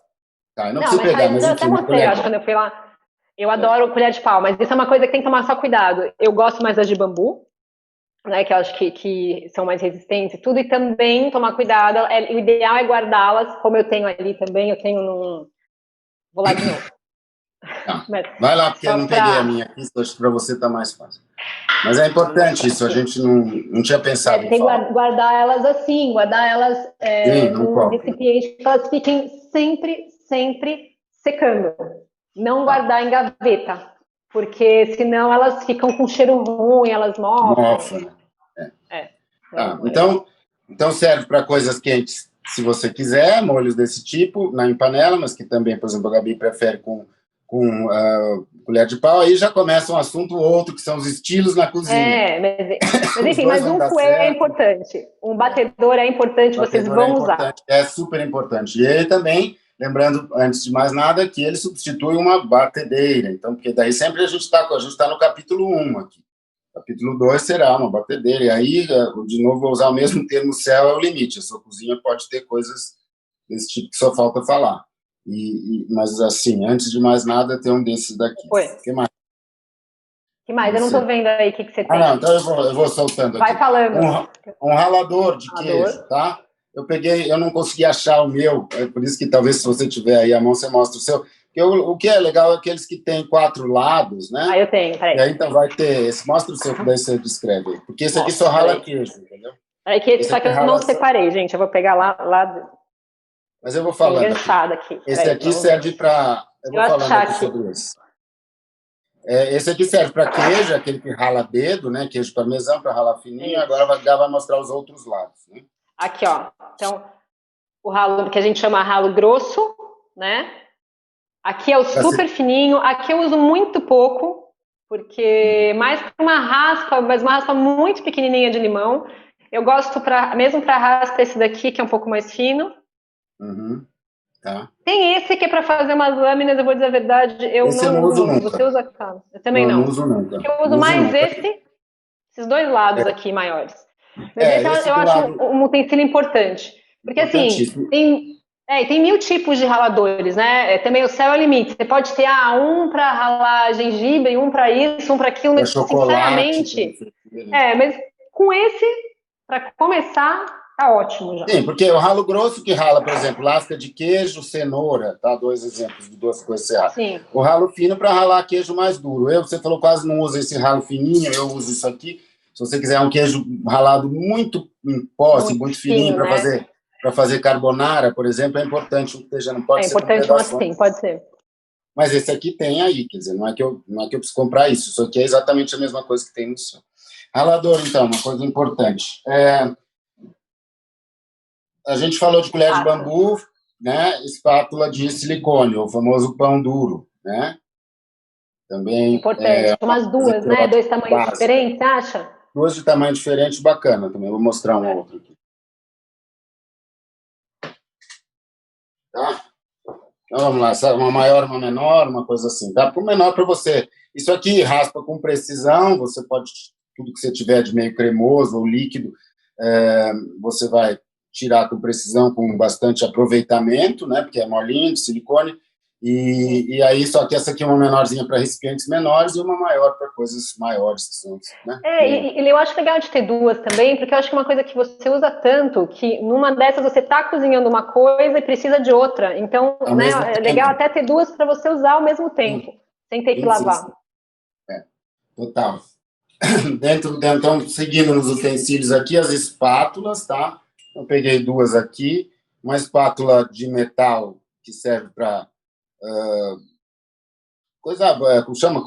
tá, eu não preciso pegar, mas eu até mostrei, acho, quando eu fui lá. Eu adoro colher de pau, mas isso é uma coisa que tem que tomar só cuidado. Eu gosto mais das de bambu, né, que eu acho que são mais resistentes e tudo, e também tomar cuidado. O ideal é guardá-las, como eu tenho ali também, eu tenho num. Vou lá de novo. Vai lá, porque eu não peguei a minha aqui, acho que para você tá mais fácil. Mas é importante isso, a gente não tinha pensado tem que guardar elas assim, num recipiente que elas fiquem sempre secando. Não guardar em gaveta, porque senão elas ficam com cheiro ruim, elas mofam. Então serve para coisas quentes, se você quiser, molhos desse tipo, em panela, mas que também, por exemplo, a Gabi prefere com colher de pau. Aí já começa um assunto outro, que são os estilos na cozinha. Mas enfim, mas um fouet é importante. Um batedor é importante, vocês vão usar. É super importante. E ele também, lembrando, antes de mais nada, que ele substitui uma batedeira. Então, porque daí sempre a gente está no capítulo 1 aqui. Capítulo 2 será uma batedeira. E aí, de novo, vou usar o mesmo termo: céu é o limite. A sua cozinha pode ter coisas desse tipo que só falta falar. Mas, assim, antes de mais nada, tem um desses daqui. O que mais? Que mais? Eu não estou vendo aí o que você tem. Não, então eu vou soltando aqui. Vai falando. Um ralador de queijo, tá? Eu não consegui achar o meu, é por isso que talvez se você tiver aí a mão, você mostra o seu. Porque o que é legal é aqueles que tem 4 lados, né? Eu tenho, peraí. E aí então vai ter, mostra o seu, daí você descreve aí. Porque esse aqui só rala queijo, entendeu? Só que eu não separei, gente, eu vou pegar lá. Mas eu vou falando aqui. Esse aqui serve para... Eu vou falando aqui sobre isso. Esse aqui serve para queijo, aquele que rala dedo, né? Queijo parmesão para ralar fininho. Agora vai mostrar os outros lados, né? Aqui, ó. Então, o ralo que a gente chama ralo grosso, né? Aqui é o super fininho. Aqui eu uso muito pouco, porque mais para uma raspa, mas uma raspa muito pequenininha de limão. Eu gosto mesmo para raspa esse daqui, que é um pouco mais fino. Tá. Tem esse que é para fazer umas lâminas, eu vou dizer a verdade, eu não uso nunca. Você usa aquela? Eu também não. Não uso nunca. Eu uso mais esse Esses dois lados aqui maiores. Mas esse eu acho um utensílio importante. Porque, assim, tem 1000 tipos de raladores, né? Também o céu é o limite. Você pode ter um para ralar gengibre, um para isso, um para aquilo. Mas, sinceramente, mas com esse, para começar, tá ótimo já. Sim, porque o ralo grosso que rala, por exemplo, lasca de queijo, cenoura, tá? 2 exemplos de 2 coisas que você rala. Sim. O ralo fino para ralar queijo mais duro. Você falou quase não usa esse ralo fininho, eu uso isso aqui. Se você quiser um queijo ralado muito em posse, muito fininho, para fazer carbonara, por exemplo, é importante que esteja, não pode ser. É importante assim, pode ser. Mas esse aqui tem aí, quer dizer, não é que eu preciso comprar isso. Isso aqui é exatamente a mesma coisa que tem no seu. Ralador, então, uma coisa importante. A gente falou de colher de bambu, né? Espátula de silicone, o famoso pão duro, né? Também importante. Umas duas, né? 2 tamanhos diferentes, você acha? 2 de tamanho diferente, bacana também. Vou mostrar um outro aqui. Tá? Então vamos lá, uma maior, uma menor, uma coisa assim. Dá para o menor para você. Isso aqui raspa com precisão, você pode, tudo que você tiver de meio cremoso ou líquido, você vai tirar com precisão, com bastante aproveitamento, né? Porque é molinho, de silicone. E aí, só que essa aqui é uma menorzinha para recipientes menores e uma maior para coisas maiores. Que são, né? E eu acho legal de ter 2 também, porque eu acho que é uma coisa que você usa tanto, que numa dessas você está cozinhando uma coisa e precisa de outra. Então, né, é legal até ter 2 para você usar ao mesmo tempo, sem ter que lavar. Sim. Total. Então, seguindo nos utensílios aqui, as espátulas, tá? Eu peguei 2 aqui. Uma espátula de metal que serve para como chama?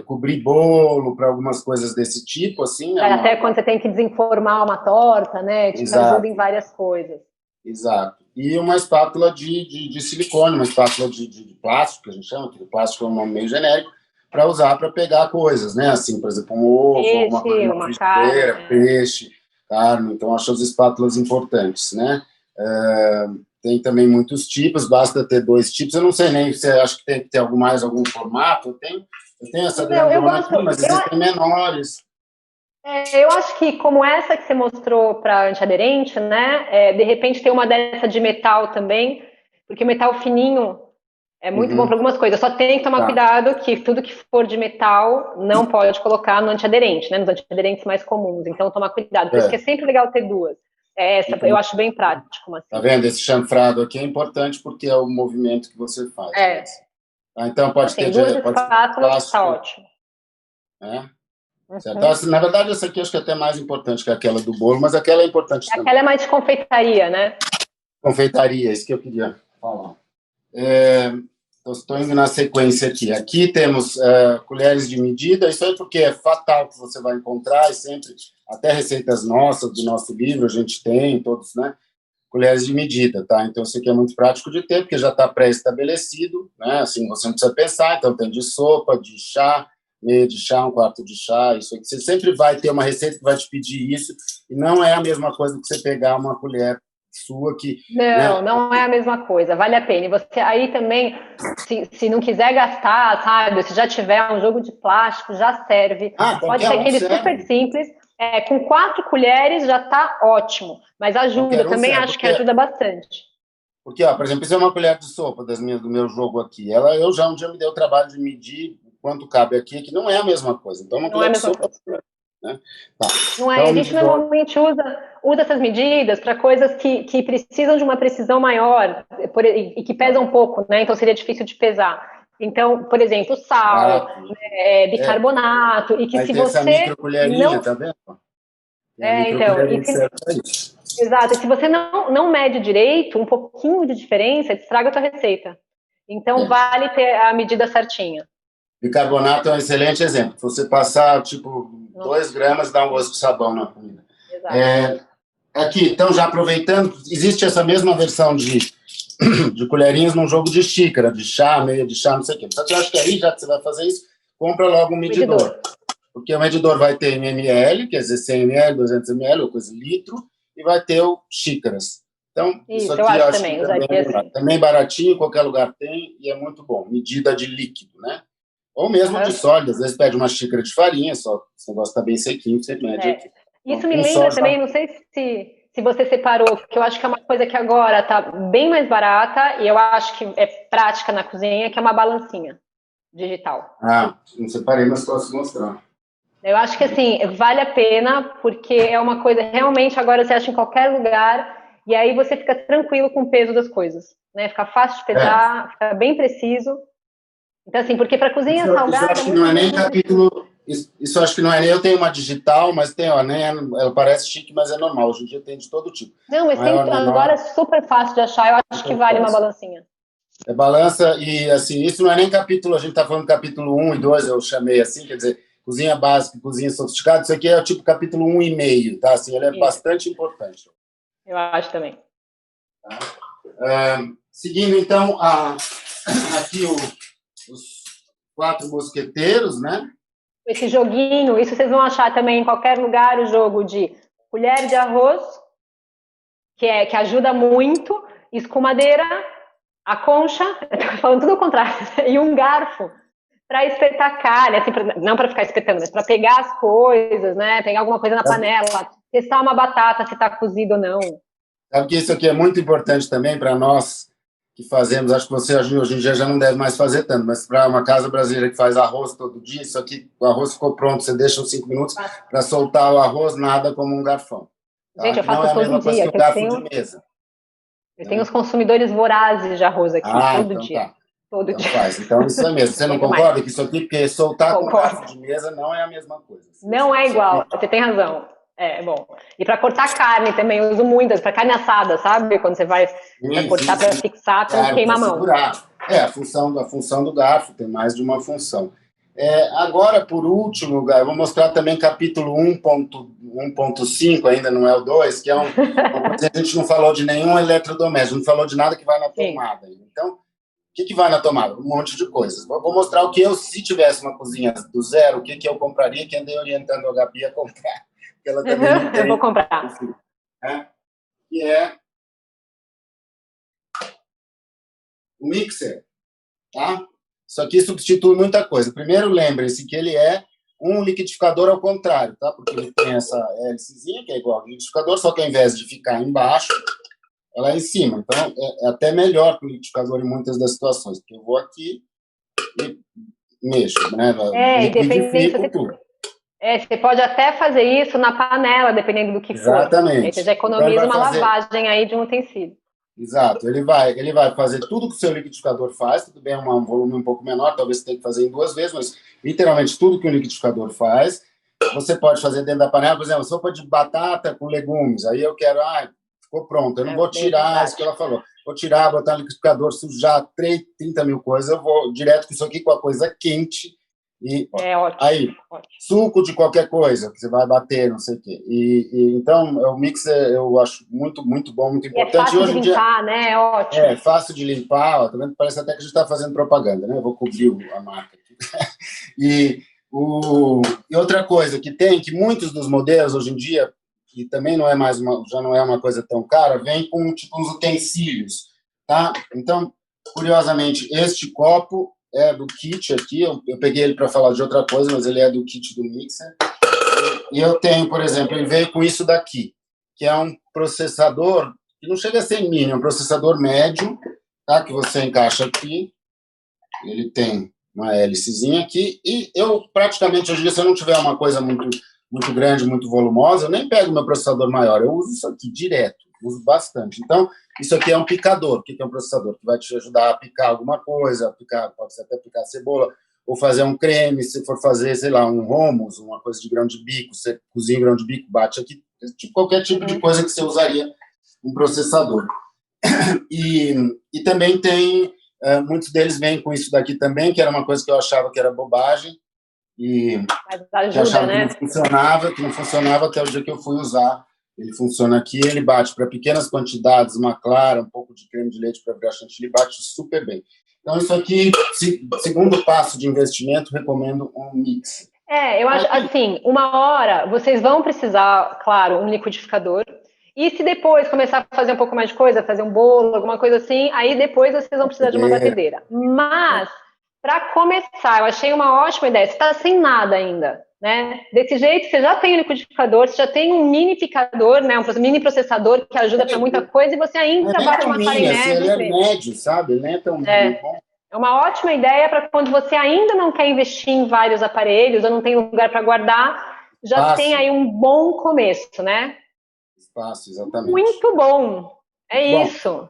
Cobrir bolo, para algumas coisas desse tipo, assim. Até quando você tem que desenformar uma torta, né? Te ajuda em várias coisas. Exato. E uma espátula de silicone, uma espátula de plástico, que a gente chama, que o plástico é um nome meio genérico, para usar para pegar coisas, né? Assim, por exemplo, um ovo, alguma coisa, uma frigideira, peixe, carne. Então, acho as espátulas importantes, né? Tem também muitos tipos, basta ter 2 tipos. Eu não sei nem se acha que tem que ter algum formato. Eu tenho essa grandona aqui, mas existem menores. Eu acho que, como essa que você mostrou para antiaderente, né? De repente tem uma dessa de metal também, porque o metal fininho é muito bom para algumas coisas. Só tem que tomar cuidado que tudo que for de metal não pode colocar no antiaderente, né? Nos antiaderentes mais comuns. Então, tomar cuidado. Por isso que é sempre legal ter 2. Essa eu acho bem prático. Assim. Tá vendo? Esse chanfrado aqui é importante porque é o movimento que você faz. Então, pode ter... 2 espátulas, tá ótimo. Então, na verdade, essa aqui acho que é até mais importante que aquela do bolo, mas aquela é importante também. Aquela é mais de confeitaria, né? Confeitaria, isso que eu queria falar. Estou indo na sequência aqui. Aqui temos colheres de medida, isso aí porque é fatal que você vai encontrar, e sempre, até receitas nossas, do nosso livro, a gente tem, todos, né? Colheres de medida, tá? Então, isso aqui é muito prático de ter, porque já está pré-estabelecido, né? Assim, você não precisa pensar, então tem de sopa, de chá, meio de chá, 1/4 de chá, isso aqui. Você sempre vai ter uma receita que vai te pedir isso, e não é a mesma coisa que você pegar uma colher sua que... Não é a mesma coisa, vale a pena. E você aí também, se não quiser gastar, sabe, se já tiver um jogo de plástico, já serve. Pode ser aquele super simples, com 4 colheres já tá ótimo, mas ajuda, também acho que ajuda bastante. Porque, por exemplo, isso é uma colher de sopa do meu jogo aqui. Eu já um dia me dei o trabalho de medir quanto cabe aqui, que não é a mesma coisa. Então, uma colher de sopa... Né? Não é, a gente normalmente usa essas medidas para coisas que precisam de uma precisão maior e que pesam um pouco, né? Então seria difícil de pesar. Então, por exemplo, sal, bicarbonato, e que se você essa microcolherinha, não... tá vendo? Exato, e se você não mede direito, um pouquinho de diferença estraga a tua receita. Então vale ter a medida certinha. Bicarbonato é um excelente exemplo. Se você passar, 2 gramas, dá um gosto de sabão na comida. Aqui, então, já aproveitando, existe essa mesma versão de colherinhas num jogo de xícara, de chá, meia de chá, não sei o quê. Só que eu acho que aí, já que você vai fazer isso, compra logo um medidor. Porque o medidor vai ter em ml, quer dizer, 100 ml, 200 ml, ou coisa, litro, e vai ter o xícaras. Então, isso aqui eu acho também baratinho, qualquer lugar tem, e é muito bom. Medida de líquido, né? Ou mesmo de sólido, às vezes pede uma xícara de farinha, só esse negócio está bem sequinho, você mede aqui. Isso me lembra também, não sei se você separou, porque eu acho que é uma coisa que agora está bem mais barata e eu acho que é prática na cozinha, que é uma balancinha digital. Ah, não separei, mas posso mostrar. Eu acho que, assim, vale a pena, porque é uma coisa, realmente, agora você acha em qualquer lugar, e aí você fica tranquilo com o peso das coisas, né? Fica fácil de pesar, fica bem preciso. Então, assim, porque para cozinha salgada... Isso acho que não é nem capítulo... Isso acho que não é nem... Eu tenho uma digital, mas tem, ó, nem ela parece chique, mas é normal. Hoje em dia tem de todo tipo. Não, mas tem, agora é super fácil de achar, eu acho que vale uma balancinha. É balança e, assim, isso não é nem capítulo, a gente está falando capítulo 1 e 2, eu chamei assim, quer dizer, cozinha básica, cozinha sofisticada, isso aqui é o tipo capítulo 1,5, tá? Assim, ele é bastante importante. Eu acho também. Tá? Seguindo, então, aqui os 4 mosqueteiros, né? Esse joguinho, isso vocês vão achar também em qualquer lugar, o jogo de colher de arroz, que ajuda muito, escumadeira, a concha, eu tô falando tudo ao contrário, e um garfo para espetar carne, assim, não para ficar espetando, mas para pegar as coisas, né? Pegar alguma coisa na panela, testar uma batata se está cozida ou não. Sabe que isso aqui é muito importante também para nós que fazemos, acho que você hoje em dia já não deve mais fazer tanto, mas para uma casa brasileira que faz arroz todo dia, isso aqui, o arroz ficou pronto, você deixa uns 5 minutos para soltar o arroz, nada como um garfão. Tá? Gente, eu faço não é a todo mesma dia. coisa que o garfo de mesa. Eu tenho os consumidores vorazes de arroz aqui, todo então dia. Tá. Todo então dia. Faz. Então isso é mesmo. Você não concorda que isso aqui, porque soltar com garfo de mesa não é a mesma coisa. Não é igual, você tem razão. É bom. E para cortar carne também, eu uso muitas, para carne assada, sabe? Quando você vai cortar para fixar, para não queimar a mão. Segurar. A função do garfo, tem mais de uma função. Agora, por último, eu vou mostrar também capítulo 1.5, ainda não é o 2, que é uma coisa que a gente não falou de nenhum eletrodoméstico, não falou de nada que vai na tomada. Então, o que vai na tomada? Um monte de coisas. Vou mostrar o que se tivesse uma cozinha do zero, o que eu compraria, que andei orientando a Gabi a comprar. Porque ela também não tem, eu vou comprar. Enfim, que é o mixer, tá? Isso aqui substitui muita coisa. Primeiro, lembre-se que ele é um liquidificador ao contrário, tá? Porque ele tem essa hélicezinha, que é igual ao liquidificador, só que ao invés de ficar embaixo, ela é em cima. Então, é até melhor que o liquidificador em muitas das situações, porque eu vou aqui e mexo, né? Liquidifico tudo. Você pode até fazer isso na panela, dependendo do que for. Exatamente. Aí você já economiza uma lavagem aí de um utensílio. Exato. Ele vai fazer tudo que o seu liquidificador faz, tudo bem, é um volume um pouco menor, talvez você tenha que fazer em 2 vezes, mas literalmente tudo que o liquidificador faz, você pode fazer dentro da panela. Por exemplo, sopa de batata com legumes. Aí eu quero, ficou pronto. Eu não vou tirar isso que ela falou. Vou tirar, botar no liquidificador, sujar 30 mil coisas. Eu vou direto com isso aqui, com a coisa quente. E ótimo. Aí, suco de qualquer coisa que você vai bater, não sei o quê. Então, o mixer eu acho muito, muito bom, muito importante. É fácil hoje de limpar, né? É ótimo. É fácil de limpar. Tá vendo? Parece até que a gente está fazendo propaganda, né? Eu vou cobrir a marca aqui. E outra coisa que tem, que muitos dos modelos hoje em dia, que também não é mais já não é uma coisa tão cara, vem com tipo uns utensílios, tá? Então, curiosamente, este copo é do kit aqui, eu peguei ele para falar de outra coisa, mas ele é do kit do mixer. E eu tenho, por exemplo, ele veio com isso daqui, que é um processador, que não chega a ser mini, é um processador médio, tá? Que você encaixa aqui, ele tem uma hélicezinha aqui, e eu praticamente, hoje em dia, se eu não tiver uma coisa muito, muito grande, muito volumosa, eu nem pego meu processador maior, eu uso isso aqui direto, uso bastante. Então, isso aqui é um picador. O que é um processador? Que vai te ajudar a picar alguma coisa, pode ser até picar cebola, ou fazer um creme, se for fazer, sei lá, um hummus, uma coisa de grão de bico, você cozinha grão de bico, bate aqui, qualquer tipo de coisa que você usaria um processador. E também tem, muitos deles vêm com isso daqui também, que era uma coisa que eu achava que era bobagem, e ajuda, que achava né? que não funcionava até o dia que eu fui usar. Ele funciona aqui, ele bate para pequenas quantidades, uma clara, um pouco de creme de leite para virar chantilly, bate super bem. Então, isso aqui, segundo passo de investimento, recomendo um mix. Eu acho, assim, uma hora vocês vão precisar, claro, um liquidificador, e se depois começar a fazer um pouco mais de coisa, fazer um bolo, alguma coisa assim, aí depois vocês vão precisar de uma batedeira. Mas Para começar, eu achei uma ótima ideia. Você está sem nada ainda, né? Desse jeito, você já tem o liquidificador, você já tem um minificador, né? Um mini processador que ajuda para muita coisa, e você ainda bate uma farinha assim, ele é médio, sabe? Ele não é tão bom. É uma ótima ideia para quando você ainda não quer investir em vários aparelhos ou não tem lugar para guardar, já tem aí um bom começo, né? Espaço, exatamente. Muito bom. Isso.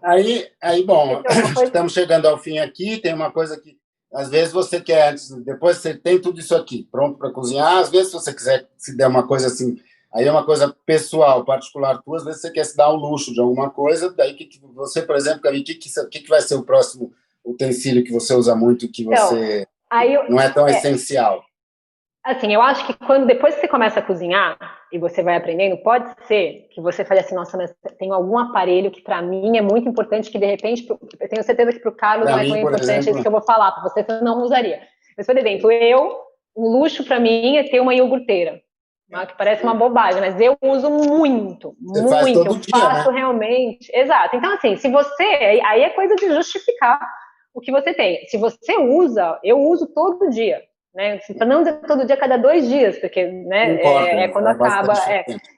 Bom, estamos chegando ao fim aqui. Tem uma coisa que, às vezes, você quer, antes, depois você tem tudo isso aqui pronto para cozinhar. Às vezes, se você quiser se der uma coisa assim, aí é uma coisa pessoal, particular tua, às vezes você quer se dar o luxo de alguma coisa. Daí, que você, por exemplo, Gabi, o que vai ser o próximo utensílio que você usa muito, que você não é tão essencial? Assim, eu acho que depois que você começa a cozinhar e você vai aprendendo, pode ser que você fale assim, nossa, mas tem algum aparelho que para mim é muito importante, que de repente, eu tenho certeza que para o Carlos não é tão importante isso que eu vou falar, para você não usaria. Mas, por exemplo, um luxo para mim é ter uma iogurteira, que parece uma bobagem, mas eu uso muito, eu faço realmente. Exato. Então, assim, se você, aí é coisa de justificar o que você tem. Se você usa, eu uso todo dia. Né? Para não dizer todo dia, cada 2 dias, porque né, é quando acaba.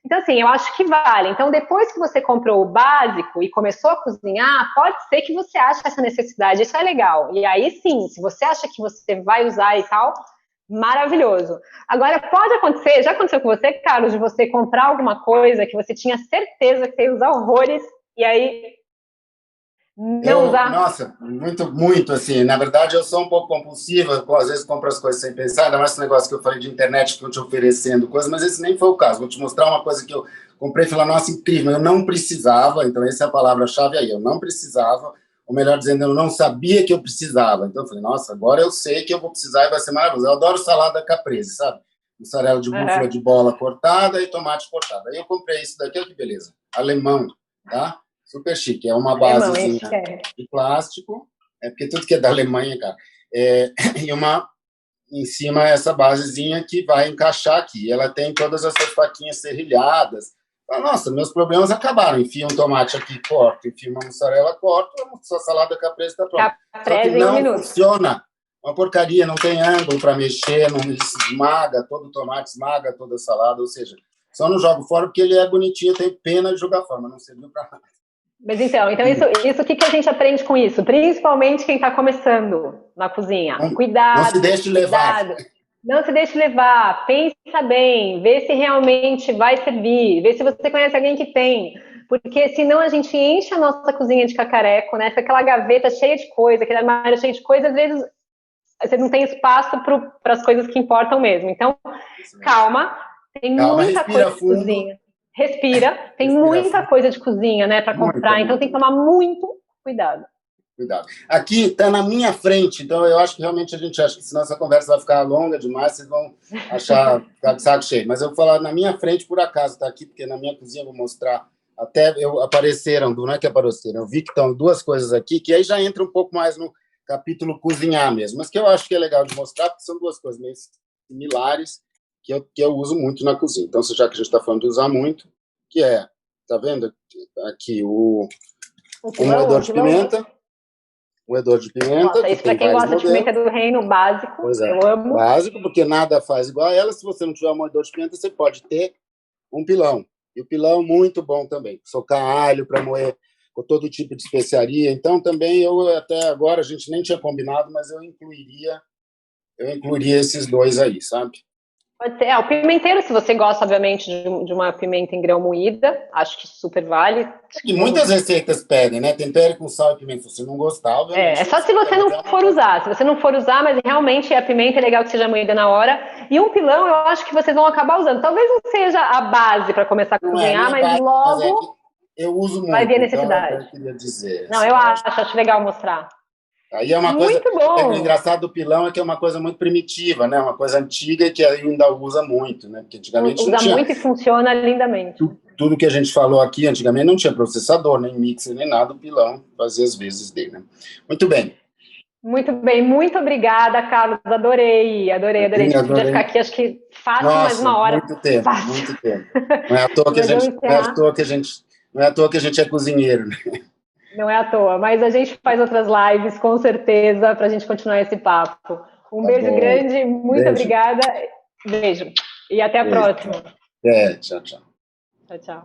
Então, assim, eu acho que vale. Então, depois que você comprou o básico e começou a cozinhar, pode ser que você ache essa necessidade, isso é legal. E aí, sim, se você acha que você vai usar e tal, maravilhoso. Agora, pode acontecer, já aconteceu com você, Carlos, de você comprar alguma coisa que você tinha certeza que você ia usar horrores, e aí usar? Nossa, muito, assim. Na verdade, eu sou um pouco compulsiva, às vezes compro as coisas sem pensar, ainda mais esse negócio que eu falei de internet, que estão te oferecendo coisas, mas esse nem foi o caso. Vou te mostrar uma coisa que eu comprei e falei, nossa, incrível, eu não precisava, então essa é a palavra-chave aí, eu não precisava, ou melhor dizendo, eu não sabia que eu precisava. Então eu falei, nossa, agora eu sei que eu vou precisar e vai ser maravilhoso. Eu adoro salada caprese, sabe? Mussarela de búfala de bola cortada e tomate cortado. Aí eu comprei isso daqui, olha que beleza. Alemão, tá? Super chique, é uma basezinha de plástico, porque tudo que é da Alemanha, cara, e em cima essa basezinha que vai encaixar aqui. Ela tem todas essas faquinhas serrilhadas. Nossa, meus problemas acabaram. Enfia um tomate aqui, corto, enfia uma mussarela, corto, a sua salada caprese está pronta. Só que não funciona. Uma porcaria, não tem ângulo para mexer, não esmaga, todo tomate esmaga toda a salada, ou seja, só não jogo fora porque ele é bonitinho, eu tenho pena de jogar fora, mas não serviu para nada. Mas então isso o que a gente aprende com isso? Principalmente quem está começando na cozinha. Cuidado. Não se deixe levar. Não se deixe levar. Pensa bem. Vê se realmente vai servir. Vê se você conhece alguém que tem. Porque senão a gente enche a nossa cozinha de cacareco, né? Fica aquela gaveta cheia de coisa, aquele armário cheio de coisa. Às vezes você não tem espaço para as coisas que importam mesmo. Então, calma. Tem muita coisa de cozinha. Respira, tem muita coisa de cozinha, né, para comprar, então tem que tomar muito cuidado. Aqui está na minha frente, então eu acho que realmente a gente acha que senão essa conversa vai ficar longa demais, vocês vão ficar de saco cheio. Mas eu vou falar na minha frente, por acaso, está aqui, porque na minha cozinha eu vou mostrar. Até apareceram, não é que apareceram, eu vi que estão 2 coisas aqui, que aí já entra um pouco mais no capítulo cozinhar mesmo, mas que eu acho que é legal de mostrar, porque são 2 coisas meio similares, que eu uso muito na cozinha. Então, já que a gente está falando de usar muito, que tá vendo aqui o moedor de pimenta. Moedor de pimenta. Nossa, isso para quem gosta de pimenta do reino, básico. Pois é, eu amo. Básico, porque nada faz igual a ela. Se você não tiver um moedor de pimenta, você pode ter um pilão. E o pilão é muito bom também. Socar alho para moer com todo tipo de especiaria. Então, também, até agora, a gente nem tinha combinado, mas eu incluiria esses 2 aí, sabe? Pode ser. O pimenteiro, se você gosta, obviamente, de uma pimenta em grão moída, acho que super vale. E muitas receitas pedem, né? Tempere com sal e pimenta. Se você não gostar, obviamente. É só se você não for usar. Se você não for usar, mas realmente a pimenta é legal que seja moída na hora. E um pilão, eu acho que vocês vão acabar usando. Talvez não seja a base para começar a cozinhar, mas logo eu uso muito, vai ver a necessidade. Então, eu queria dizer. Não, eu acho legal mostrar. Aí é uma coisa. Muito bom. O engraçado do pilão é que é uma coisa muito primitiva, né? Uma coisa antiga que ainda usa muito, né? Porque antigamente usa muito e funciona lindamente. Tudo que a gente falou aqui, antigamente não tinha processador, nem mixer, nem nada. O pilão fazia as vezes dele, né? Muito bem. Muito bem, muito obrigada, Carlos. Adorei. A gente podia ficar aqui, acho que fácil, mais 1 hora. Muito tempo. Não é à toa que a gente é cozinheiro, né? Não é à toa, mas a gente faz outras lives, com certeza, para a gente continuar esse papo. Um beijo grande, muito obrigada. Beijo. E até a próxima. Tchau, tchau. Tchau, tchau.